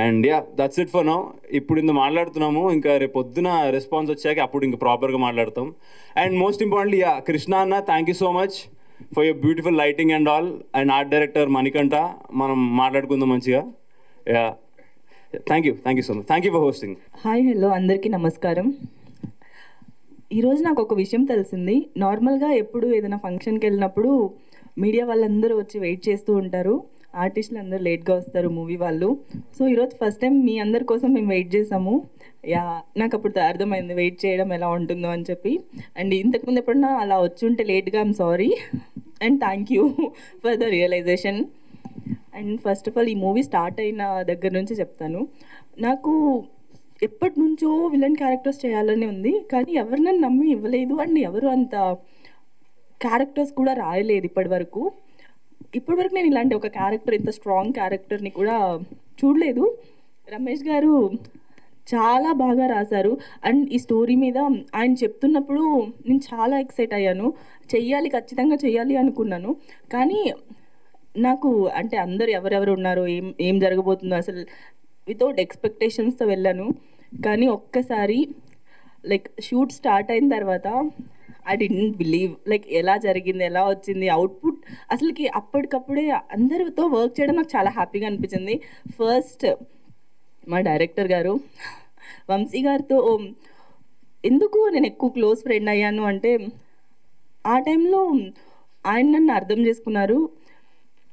And yeah, that's it for now. ఇప్పుడు ఇంత మాట్లాడుతున్నాము, ఇంకా రేపు పొద్దున రెస్పాన్స్ వచ్చాక అప్పుడు ఇంకా ప్రాపర్గా మాట్లాడతాం. And most importantly yeah, Krishna అన్న, thank you so much for your beautiful lighting and all. And art director Manikanta, మనం మాట్లాడుకుందాం మంచిగా. Yeah, thank you so much. Thank you for hosting. Hi, hello, అందరికీ నమస్కారం. ఈరోజు నాకు ఒక విషయం తెలిసింది. నార్మల్గా ఎప్పుడు ఏదైనా ఫంక్షన్కి వెళ్ళినప్పుడు మీడియా వాళ్ళందరూ వచ్చి వెయిట్ చేస్తూ ఉంటారు, ఆర్టిస్టులు అందరూ లేట్గా వస్తారు, మూవీ వాళ్ళు. సో ఈరోజు ఫస్ట్ టైం మీ అందరి కోసం మేము వెయిట్ చేసాము. యా, నాకు అప్పుడు అర్థమైంది వెయిట్ చేయడం ఎలా ఉంటుందో అని చెప్పి. అండ్ ఇంతకుముందు ఎప్పుడన్నా అలా వచ్చి ఉంటే లేట్గా I'm sorry and thank you for the realisation. And first of all ఈ మూవీ స్టార్ట్ అయిన దగ్గర నుంచి చెప్తాను, నాకు ఎప్పటి నుంచో విలన్ క్యారెక్టర్స్ చేయాలని ఉంది, కానీ ఎవరు నన్ను నమ్మి ఇవ్వలేదు. అండ్ ఎవరు అంత క్యారెక్టర్స్ కూడా రాయలేదు ఇప్పటివరకు నేను ఇలాంటి ఒక క్యారెక్టర్, ఇంత స్ట్రాంగ్ క్యారెక్టర్ని కూడా చూడలేదు. రమేష్ గారు చాలా బాగా రాశారు. అండ్ ఈ స్టోరీ మీద ఆయన చెప్తున్నప్పుడు నేను చాలా ఎక్సైట్ అయ్యాను. ఖచ్చితంగా చెయ్యాలి అనుకున్నాను. కానీ నాకు అంటే అందరు ఎవరెవరు ఉన్నారు, ఏం జరగబోతుందో అసలు వితౌట్ ఎక్స్పెక్టేషన్స్తో వెళ్ళాను. కానీ ఒక్కసారి లైక్ షూట్ స్టార్ట్ అయిన తర్వాత ఐ డిడ్ంట్ బిలీవ్ లైక్ ఎలా జరిగింది, ఎలా వచ్చింది అవుట్పుట్. అసలుకి అప్పటికప్పుడే అందరితో వర్క్ చేయడం నాకు చాలా హ్యాపీగా అనిపించింది. ఫస్ట్ మా డైరెక్టర్ గారు వంశీ గారితో ఎందుకు నేను ఎక్కువ క్లోజ్ ఫ్రెండ్ అయ్యాను అంటే, ఆ టైంలో ఆయన నన్ను అర్థం చేసుకున్నారు.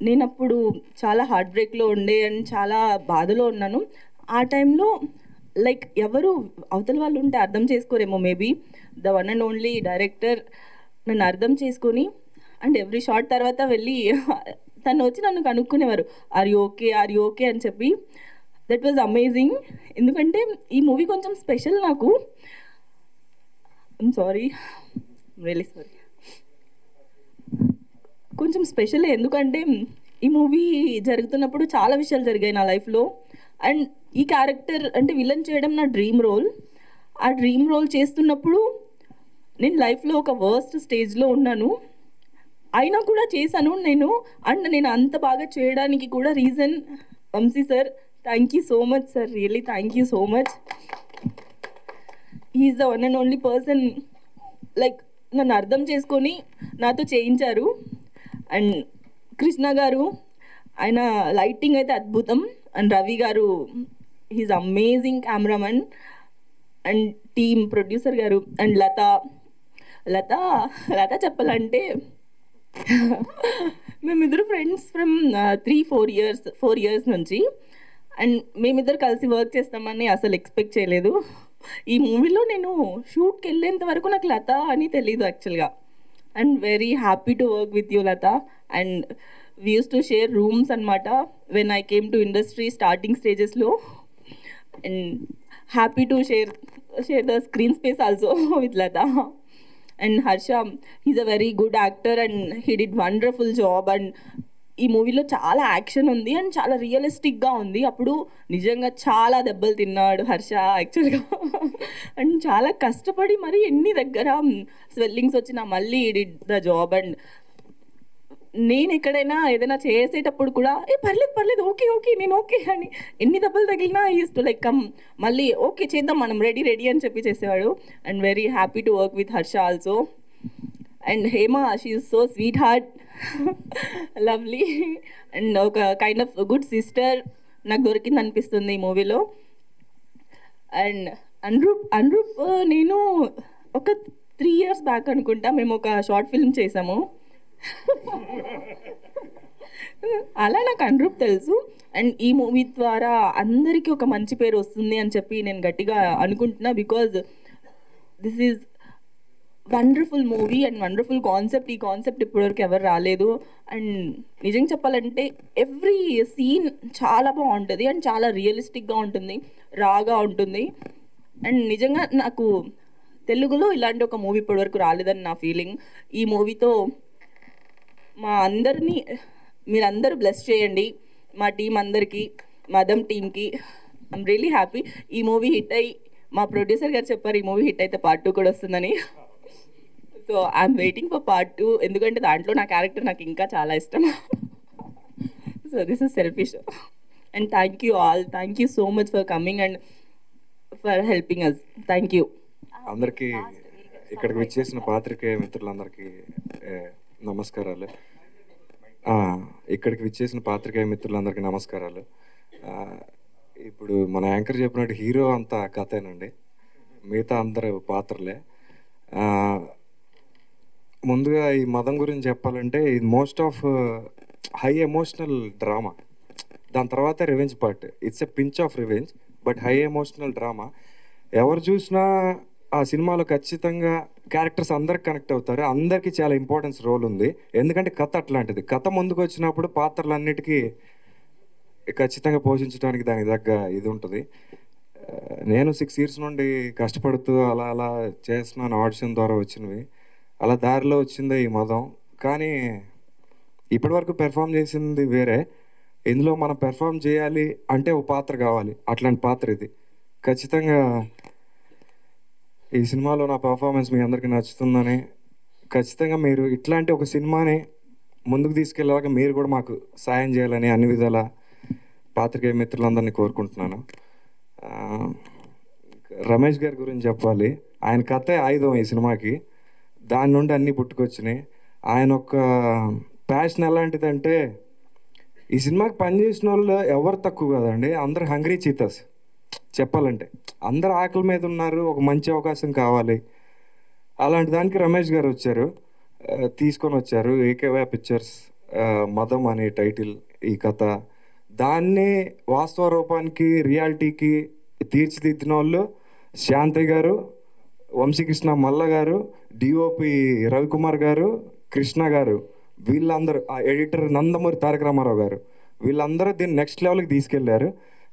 నేను అప్పుడు చాలా హార్ట్ బ్రేక్లో ఉండే అండ్ చాలా బాధలో ఉన్నాను. ఆ టైంలో లైక్ ఎవరు అవతల వాళ్ళు ఉంటే అర్థం చేసుకోరేమో, maybe the one and only director నన్ను అర్థం చేసుకొని అండ్ ఎవ్రీ షాట్ తర్వాత వెళ్ళి తను వచ్చి నన్ను కనుక్కునేవారు, ఆర్ యూ ఓకే అని చెప్పి. That was amazing. ఎందుకంటే ఈ మూవీ కొంచెం స్పెషల్ నాకు. I'm sorry, really sorry. కొంచెం స్పెషల్ ఎందుకంటే ఈ మూవీ జరుగుతున్నప్పుడు చాలా విషయాలు జరిగాయి నా లైఫ్లో. అండ్ ఈ క్యారెక్టర్ అంటే విలన్ చేయడం నా డ్రీమ్ రోల్. ఆ డ్రీమ్ రోల్ చేస్తున్నప్పుడు నేను లైఫ్లో ఒక వర్స్ట్ స్టేజ్లో ఉన్నాను, అయినా కూడా చేశాను నేను. అండ్ నేను అంత బాగా చేయడానికి కూడా reason Vamshi sir. Thank you so much sir, really thank you so much. He is the one and only person like నన్ను అర్థం చేసుకొని నాతో చేయించారు. అండ్ కృష్ణ గారు, ఆయన లైటింగ్ అయితే అద్భుతం. అండ్ రవి గారు, he's amazing cameraman. And team producer గారు. అండ్ లత చెప్పాలంటే మేమిద్దరు ఫ్రెండ్స్ ఫ్రమ్ 4 years నుంచి. అండ్ మేమిద్దరు కలిసి వర్క్ చేస్తామని అసలు ఎక్స్పెక్ట్ చేయలేదు. ఈ మూవీలో నేను షూట్కి వెళ్ళేంత వరకు నాకు లత అని తెలీదు యాక్చువల్గా. And very happy to work with you Latha. And we use to share rooms అనమాట when I came to industry starting స్టేజెస్లో. And happy to share the screen space also with Latha. And Harsha, he's a very good actor and he did wonderful job. And ఈ మూవీలో చాలా action ఉంది and చాలా రియలిస్టిక్గా ఉంది. అప్పుడు నిజంగా చాలా దెబ్బలు తిన్నాడు హర్ష యాక్చువల్గా. అండ్ చాలా కష్టపడి మరి ఎన్ని దగ్గర స్వెల్లింగ్స్ వచ్చినా మళ్ళీ డిడ్ ద జాబ్. అండ్ నేను ఎక్కడైనా ఏదైనా చేసేటప్పుడు కూడా పర్లేదు ఓకే నేను ఓకే అని ఎన్ని దెబ్బలు తగిలినా ఈజ్ టు లైక్ కమ్ మళ్ళీ ఓకే చేద్దాం మనం రెడీ అని చెప్పి చేసేవాడు. And very happy to work with Harsha also. And Hema, she is so sweet heart, lovely and ఒక కైండ్ ఆఫ్ గుడ్ సిస్టర్ నాకు దొరికింది అనిపిస్తుంది ఈ మూవీలో. అండ్ అనురూప్ నేను ఒక 3 years బ్యాక్ అనుకుంటా మేము ఒక షార్ట్ ఫిల్మ్ చేసాము. అలా నాకు అనురూప్ తెలుసు. అండ్ ఈ మూవీ ద్వారా అందరికీ ఒక మంచి పేరు వస్తుంది అని చెప్పి నేను గట్టిగా అనుకుంటున్నా. Because this is wonderful movie and wonderful concept. ఈ కాన్సెప్ట్ ఇప్పటివరకు ఎవరు రాలేదు. అండ్ నిజంగా చెప్పాలంటే ఎవ్రీ సీన్ చాలా బాగుంటుంది అండ్ చాలా రియలిస్టిక్గా ఉంటుంది, రాగా ఉంటుంది. అండ్ నిజంగా నాకు తెలుగులో ఇలాంటి ఒక మూవీ ఇప్పటివరకు రాలేదని నా ఫీలింగ్. ఈ మూవీతో మా అందరినీ మీరందరూ బ్లెస్ చేయండి, మా టీం అందరికీ, మదం టీంకి. I'm really happy. ఈ మూవీ హిట్ అయ్యి మా ప్రొడ్యూసర్ గారు చెప్పారు ఈ మూవీ హిట్ అయితే part 2 కూడా వస్తుందని. So I'm waiting for part 2 ఎందుకంటే దాంట్లో నా క్యారెక్టర్ నాకు ఇంకా చాలా ఇష్టం. So this is selfish. And thank you all, thank you so much for coming and for helping us. Thank you అందరికీ. ఇక్కడికి విచ్చేసిన పాత్రికేయ మిత్రులందరికీ నమస్కారాలు. ఇప్పుడు మన యాంకర్ చెప్పినట్టు హీరో అంతా కథేనండి, మిగతా అందరూ పాత్రలే. ముందుగా ఈ మదం గురించి చెప్పాలంటే ఇది most of high emotional drama. దాని తర్వాత revenge part. It's a pinch of revenge but high emotional drama. ఎవరు చూసినా ఆ సినిమాలో ఖచ్చితంగా క్యారెక్టర్స్ అందరికి కనెక్ట్ అవుతారు. అందరికీ చాలా ఇంపార్టెన్స్ రోల్ ఉంది. ఎందుకంటే కథ అట్లాంటిది. కథ ముందుకు వచ్చినప్పుడు పాత్రలన్నిటికీ ఖచ్చితంగా పోషించడానికి దానికి తగ్గ ఇది ఉంటుంది. నేను 6 years నుండి కష్టపడుతూ అలా చేస్తున్నాను. ఆడిషన్ ద్వారా వచ్చినవి, అలా దారిలో వచ్చిందే ఈ మదం. కానీ ఇప్పటివరకు పెర్ఫామ్ చేసింది వేరే. ఇందులో మనం పెర్ఫామ్ చేయాలి అంటే ఒక పాత్ర కావాలి, అట్లాంటి పాత్ర ఇది. ఖచ్చితంగా ఈ సినిమాలో నా పర్ఫార్మెన్స్ మీ అందరికీ నచ్చుతుందని, ఖచ్చితంగా మీరు ఇట్లాంటి ఒక సినిమాని ముందుకు తీసుకెళ్ళేలాగా మీరు కూడా మాకు సాయం చేయాలని అన్ని విధాల పాత్రికేయ మిత్రులందరినీ కోరుకుంటున్నాను. రమేష్ గారి గురించి చెప్పాలి. ఆయన కథే ఆయుధం ఈ సినిమాకి. దాని నుండి అన్నీ పుట్టుకొచ్చినాయి. ఆయన ఒక ప్యాషన్ ఎలాంటిదంటే, ఈ సినిమాకి పనిచేసిన వాళ్ళు ఎవరు తక్కువ కదండి, అందరు హంగ్రీ చీతాస్. చెప్పాలంటే అందరు ఆకలి మీద ఉన్నారు, ఒక మంచి అవకాశం కావాలి. అలాంటి దానికి రమేష్ గారు వచ్చారు, తీసుకొని వచ్చారు. ఏకేవై పిక్చర్స్ మదం అనే టైటిల్ ఈ కథ. దాన్ని వాస్తవ రూపానికి, రియాలిటీకి తీర్చిదిద్దిన వాళ్ళు శాంతి గారు, వంశీకృష్ణ మల్ల గారు, డిఓపి రవికుమార్ గారు, కృష్ణ గారు, వీళ్ళందరూ, ఆ ఎడిటర్ నందమూరి తారక రామారావు గారు, వీళ్ళందరూ దీన్ని నెక్స్ట్ లెవెల్కి తీసుకెళ్లారు.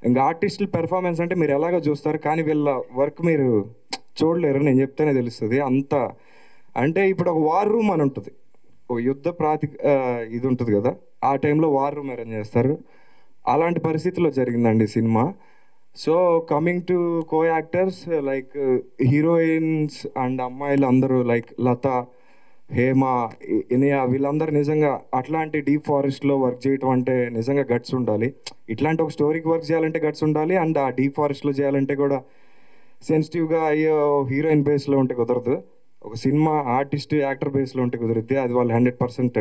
ఇంకా ఆర్టిస్టుల పెర్ఫార్మెన్స్ అంటే మీరు ఎలాగో చూస్తారు, కానీ వీళ్ళ వర్క్ మీరు చూడలేరు, నేను చెప్తేనే తెలుస్తుంది. అంత అంటే ఇప్పుడు ఒక వార్ రూమ్ అని ఉంటుంది, ఒక యుద్ధ ఇది ఉంటుంది కదా, ఆ టైంలో వార్ రూమ్ అరేంజ్ చేస్తారు. అలాంటి పరిస్థితిలో జరిగిందండి cinema. So coming to co actors, like heroines and అమ్మాయిలు అందరూ లైక్ లత, హేమ, ఇనియా, వీళ్ళందరూ నిజంగా అట్లాంటి డీప్ ఫారెస్ట్లో వర్క్ చేయటం అంటే నిజంగా గట్స్ ఉండాలి. ఇట్లాంటి ఒక స్టోరీకి వర్క్ చేయాలంటే గట్స్ ఉండాలి, అండ్ ఆ డీప్ ఫారెస్ట్లో చేయాలంటే కూడా సెన్సిటివ్గా అయ్యో హీరోయిన్ బేస్లో ఉంటే కుదరదు. ఒక సినిమా ఆర్టిస్ట్ యాక్టర్ బేస్లో ఉంటే కుదిరిద్ది. అది వాళ్ళు 100%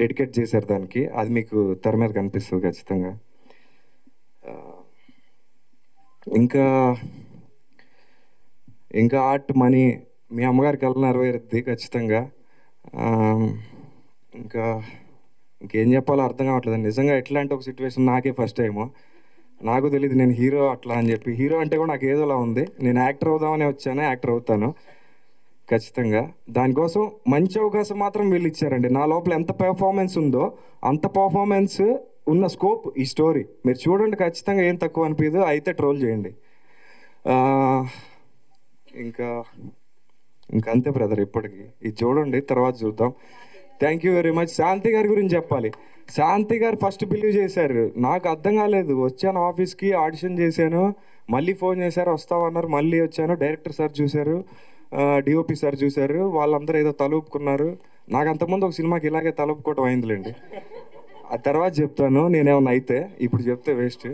డెడికేట్ చేశారు దానికి. అది మీకు తెర మీద కనిపిస్తుంది ఖచ్చితంగా. ఇంకా ఆర్ట్ మనీ మీ అమ్మగారికి వెళ్ళి నెరవేరుద్ది ఖచ్చితంగా. ఇంకేం చెప్పాలో అర్థం కావట్లేదు నిజంగా. ఎట్లాంటి ఒక సిచ్యువేషన్ నాకే ఫస్ట్ టైము, నాకు తెలియదు నేను హీరో అట్లా అని చెప్పి. హీరో అంటే కూడా నాకు ఏదోలా ఉంది. నేను యాక్టర్ అవుదామని వచ్చాను, యాక్టర్ అవుతాను ఖచ్చితంగా. దానికోసం మంచి అవకాశం మాత్రం వీళ్ళు ఇచ్చారండి. నా లోపల ఎంత పెర్ఫార్మెన్స్ ఉందో అంత పర్ఫార్మెన్స్ ఉన్న స్కోప్ ఈ స్టోరీ మీరు చూడండి ఖచ్చితంగా. ఏం తక్కువ అనిపించదు, అయితే ట్రోల్ చేయండి. ఇంకా అంతే బ్రదర్, ఇప్పటికి ఇది చూడండి, తర్వాత చూద్దాం. Thank you very much. Shanti గారి గురించి చెప్పాలి. శాంతి గారు ఫస్ట్ బిలీవ్ చేశారు, నాకు అర్థం కాలేదు. వచ్చాను ఆఫీస్కి, ఆడిషన్ చేశాను, మళ్ళీ ఫోన్ చేశారు వస్తామన్నారు, మళ్ళీ వచ్చాను. డైరెక్టర్ సార్ చూశారు, డిఓపి సార్ చూశారు, వాళ్ళందరూ ఏదో తలుపుకున్నారు. నాకు అంతకుముందు ఒక సినిమాకి ఇలాగే తలుపుకోవటం అయిందిలేండి, ఆ తర్వాత చెప్తాను నేనేమన్నా అయితే, ఇప్పుడు చెప్తే వేస్ట్.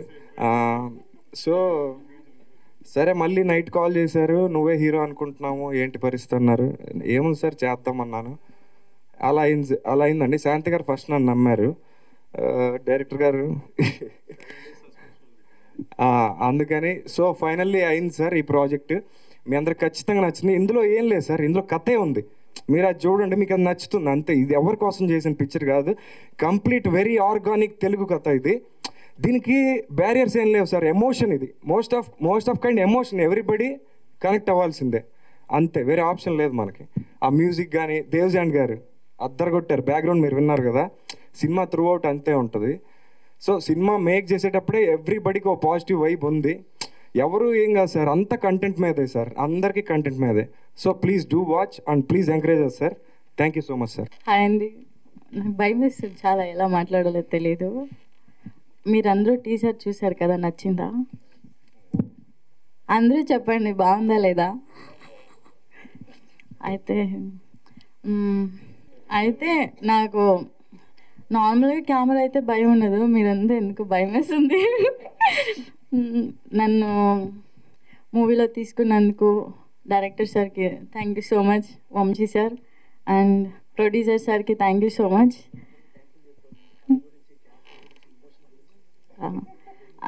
సో సరే, మళ్ళీ నైట్ కాల్ చేశారు, నువ్వే హీరో అనుకుంటున్నాము, ఏంటి పరిస్థితి అన్నారు. ఏముంది సార్ చేద్దామన్నాను. అలా అయిందండి. శాంతి గారు ఫస్ట్ నన్ను నమ్మారు, డైరెక్టర్ గారు అందుకని. సో ఫైనల్లీ అయింది సార్ ఈ ప్రాజెక్ట్. మీ అందరికి ఖచ్చితంగా నచ్చింది. ఇందులో ఏం లేదు సార్, ఇందులో కథే ఉంది. మీరు అది చూడండి, మీకు అది నచ్చుతుంది అంతే. ఇది ఎవరి కోసం చేసిన పిక్చర్ కాదు, కంప్లీట్ వెరీ ఆర్గానిక్ తెలుగు కథ ఇది. దీనికి బ్యారియర్స్ ఏం లేవు సార్. ఎమోషన్ ఇది, most of kind emotion. Everybody connect అవ్వాల్సిందే అంతే, వేరే ఆప్షన్ లేదు మనకి. ఆ మ్యూజిక్ కానీ దేవ్జాండ్ గారు అద్దరగొట్టారు. బ్యాక్గ్రౌండ్ మీరు విన్నారు కదా, సినిమా త్రూ అవుట్ అంతే ఉంటుంది. సో సినిమా మేక్ చేసేటప్పుడే ఎవ్రీబడికి ఒక పాజిటివ్ వైబ్ ఉంది. ఎవరు ఏం కాదు సార్, అంత కంటెంట్ మీదే సార్, అందరికీ కంటెంట్ మీదే. So please do watch and please encourage us sir. Thank you so much sir. Hi అండి, నాకు భయం వేస్తుంది చాలా, ఎలా మాట్లాడాలో తెలీదు. మీరందరూ టీజర్ చూశారు కదా, నచ్చిందా? అందరూ చెప్పండి బాగుందా లేదా. అయితే నాకు నార్మల్గా కెమెరా అయితే భయం ఉండదు, మీరంతా ఎందుకు భయం వేస్తుంది. నన్ను మూవీలో తీసుకున్నందుకు డైరెక్టర్ సార్కి thank you so much, Vamshi sir, and producer సార్కి థ్యాంక్ యూ సో మచ్.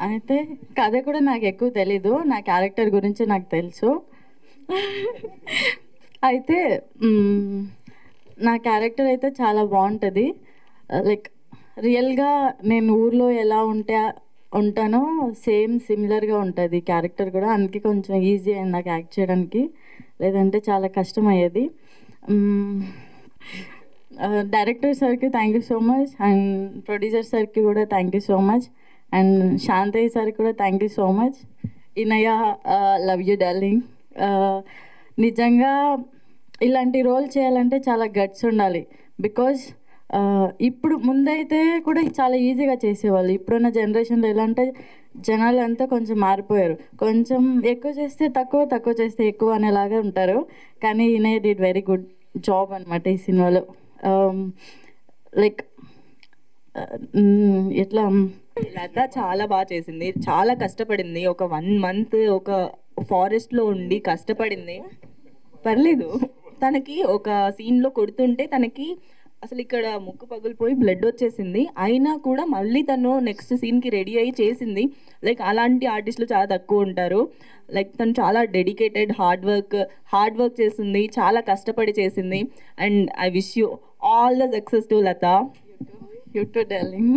అయితే కథ కూడా నాకు ఎక్కువ తెలీదు, నా క్యారెక్టర్ గురించి నాకు తెలుసు. అయితే నా క్యారెక్టర్ అయితే చాలా బాగుంటుంది. లైక్ రియల్గా నేను ఊర్లో ఎలా ఉంటానో సేమ్ సిమిలర్గా ఉంటుంది క్యారెక్టర్ కూడా. అందుకే కొంచెం ఈజీ అయింది నాకు యాక్ట్ చేయడానికి, లేదంటే చాలా కష్టం అయ్యేది. డైరెక్టర్ సార్కి thank you so much, and producer సార్కి కూడా thank you so much, and Shantaiah సార్కి కూడా thank you so much. Inaya, love you darling. నిజంగా ఇలాంటి రోల్ చేయాలంటే చాలా గట్స్ ఉండాలి. బికాజ్ ఇప్పుడు ముందైతే కూడా చాలా ఈజీగా చేసేవాళ్ళు. ఇప్పుడున్న జనరేషన్లో ఎలా అంటే జనాలు అంతా కొంచెం మారిపోయారు. కొంచెం ఎక్కువ చేస్తే తక్కువ, తక్కువ చేస్తే ఎక్కువ అనేలాగా ఉంటారు. కానీ ఈయన డిడ్ వెరీ గుడ్ జాబ్ అనమాట ఈ సినిమాలో. లైక్ ఎట్లా లత చాలా బాగా చేసింది, చాలా కష్టపడింది. ఒక 1 month ఫారెస్ట్లో ఉండి కష్టపడింది. పర్లేదు, తనకి ఒక సీన్లో కొడుతుంటే తనకి అసలు ఇక్కడ ముక్కు పగిలిపోయి బ్లడ్ వచ్చేసింది, అయినా కూడా మళ్ళీ తను నెక్స్ట్ సీన్కి రెడీ అయ్యి చేసింది. లైక్ అలాంటి ఆర్టిస్టులు చాలా తక్కువ ఉంటారు. లైక్ తను చాలా డెడికేటెడ్, హార్డ్ వర్క్ చేసింది, చాలా కష్టపడి చేసింది. And I wish you all the success to Latha. You to darling.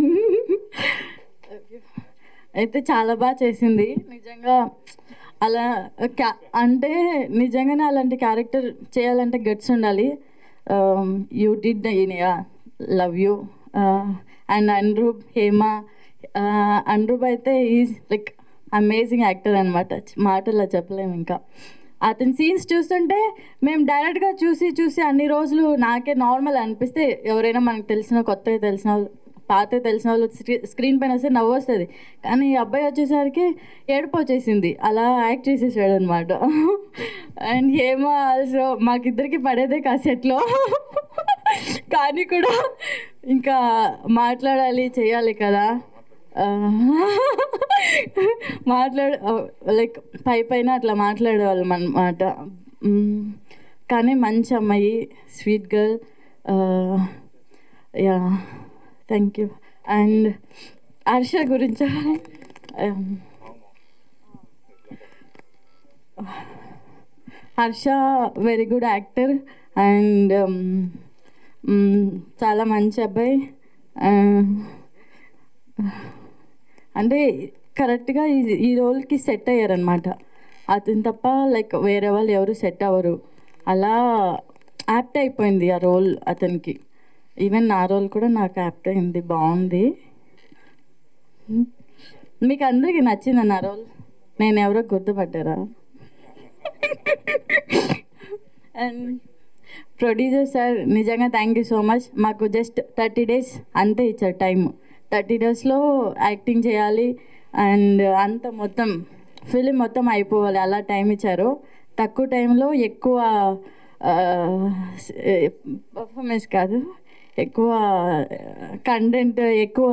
అయితే చాలా బాగా చేసింది నిజంగా. అలా అంటే నిజంగానే అలాంటి క్యారెక్టర్ చేయాలంటే గట్స్ ఉండాలి. You did love you. And Anurup, Hema, Anurup అయితే ఈజ్ లైక్ అమేజింగ్ యాక్టర్ అనమాట, మాటల్లో చెప్పలేము. ఇంకా అతని సీన్స్ చూస్తుంటే మేము డైరెక్ట్గా చూసి అన్ని రోజులు నాకే నార్మల్ అనిపిస్తే, ఎవరైనా మనకు కొత్తగా తెలిసిన వాళ్ళు, పాత తెలిసిన వాళ్ళు స్క్రీన్ పైన వస్తే నవ్వు వస్తుంది. కానీ ఈ అబ్బాయి వచ్చేసరికి ఏడుపు వచ్చేసింది, అలా యాక్ట్ చేసేసాడు అనమాట. అండ్ హేమ ఆల్సో మాకిద్దరికి పడేదే కాసెట్లో, కానీ కూడా ఇంకా మాట్లాడాలి, చేయాలి కదా, లైక్ పైన అట్లా మాట్లాడేవాళ్ళం అన్నమాట. కానీ మంచి అమ్మాయి, sweet girl. Yeah, thank you. And Harsha గురించి, Harsha very good actor and చాలా మంచి అబ్బాయి. అంటే కరెక్ట్గా ఈ రోల్కి సెట్ అయ్యారనమాట. అతను తప్ప లైక్ వేరే వాళ్ళు ఎవరు సెట్ అవ్వరు, అలా యాప్ట్ అయిపోయింది ఆ రోల్ అతనికి. ఈవెన్ నా రోల్ కూడా నాకు యాప్ట్ అయింది, బాగుంది. మీకు అందరికీ నచ్చింది నా రోల్? నేను ఎవరో గుర్తుపడ్డారా? అండ్ ప్రొడ్యూసర్ సార్ నిజంగా థ్యాంక్ యూ సో మచ్. మాకు జస్ట్ 30 days అంతే ఇచ్చారు టైం. 30 daysలో యాక్టింగ్ చేయాలి అండ్ అంత మొత్తం ఫిలిం మొత్తం అయిపోవాలి, అలా టైం ఇచ్చారు. తక్కువ టైంలో ఎక్కువ పర్ఫార్మెన్స్ కాదు, ఎక్కువ కంటెంట్, ఎక్కువ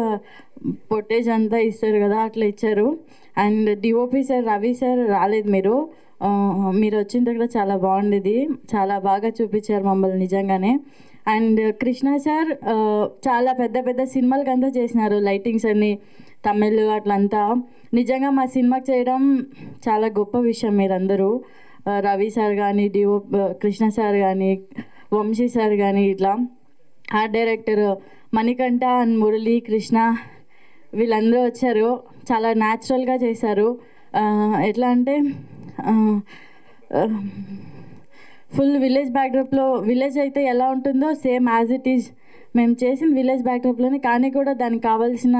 ఫుటేజ్ అంతా ఇస్తారు కదా, అట్లా ఇచ్చారు. And DOP sir, Ravi sir రాలేదు, మీరు వచ్చింటే కూడా చాలా బాగుండేది, చాలా బాగా చూపించారు మమ్మల్ని నిజంగానే. అండ్ కృష్ణ సార్ చాలా పెద్ద సినిమాలకి అంతా చేసినారు, లైటింగ్స్ అన్ని తమిళ్ అట్లంతా. నిజంగా మా సినిమాకి చేయడం చాలా గొప్ప విషయం. మీరందరూ రవి సార్ కానీ, కృష్ణ సార్ కానీ, వంశీ సార్ కానీ, ఇట్లా art director Manikanta and Murali, Krishna వీళ్ళందరూ వచ్చారు, చాలా న్యాచురల్గా చేశారు. ఎట్లా అంటే ఫుల్ విలేజ్ బ్యాక్డ్రాప్లో, విలేజ్ అయితే ఎలా ఉంటుందో సేమ్ యాజ్ ఇట్ ఈజ్ మేము చేసిన విలేజ్ బ్యాక్డ్రాప్లోనే, కానీ కూడా దానికి కావాల్సిన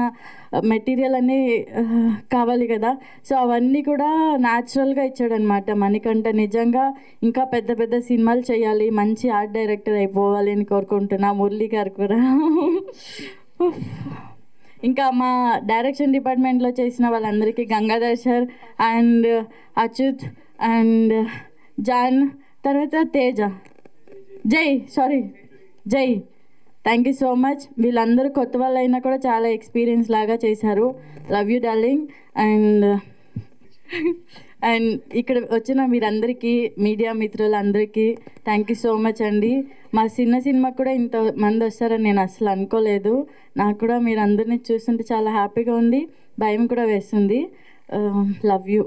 మెటీరియల్ అన్నీ కావాలి కదా, సో అవన్నీ కూడా న్యాచురల్గా ఇచ్చాడనమాట మణికంఠ. నిజంగా ఇంకా పెద్ద సినిమాలు చేయాలి, మంచి ఆర్ట్ డైరెక్టర్ అయిపోవాలి అని కోరుకుంటున్నా. మురళి గారు కూడా. ఇంకా మా డైరెక్షన్ డిపార్ట్మెంట్లో చేసిన వాళ్ళందరికీ, Gangadhar sir and Achyut and John, తర్వాత తేజ, జై, థ్యాంక్ యూ సో మచ్. వీళ్ళందరూ కొత్త వాళ్ళు అయినా కూడా చాలా ఎక్స్పీరియన్స్ లాగా చేశారు. Love you darling. అండ్ ఇక్కడ వచ్చిన మీరందరికీ, మీడియా మిత్రులందరికీ థ్యాంక్ యూ సో మచ్ అండి. మా సినిమాకి కూడా ఇంతమంది వస్తారని నేను అసలు అనుకోలేదు. నాకు కూడా మీరు అందరినీ చూస్తుంటే చాలా హ్యాపీగా ఉంది, భయం కూడా వేస్తుంది. Love you.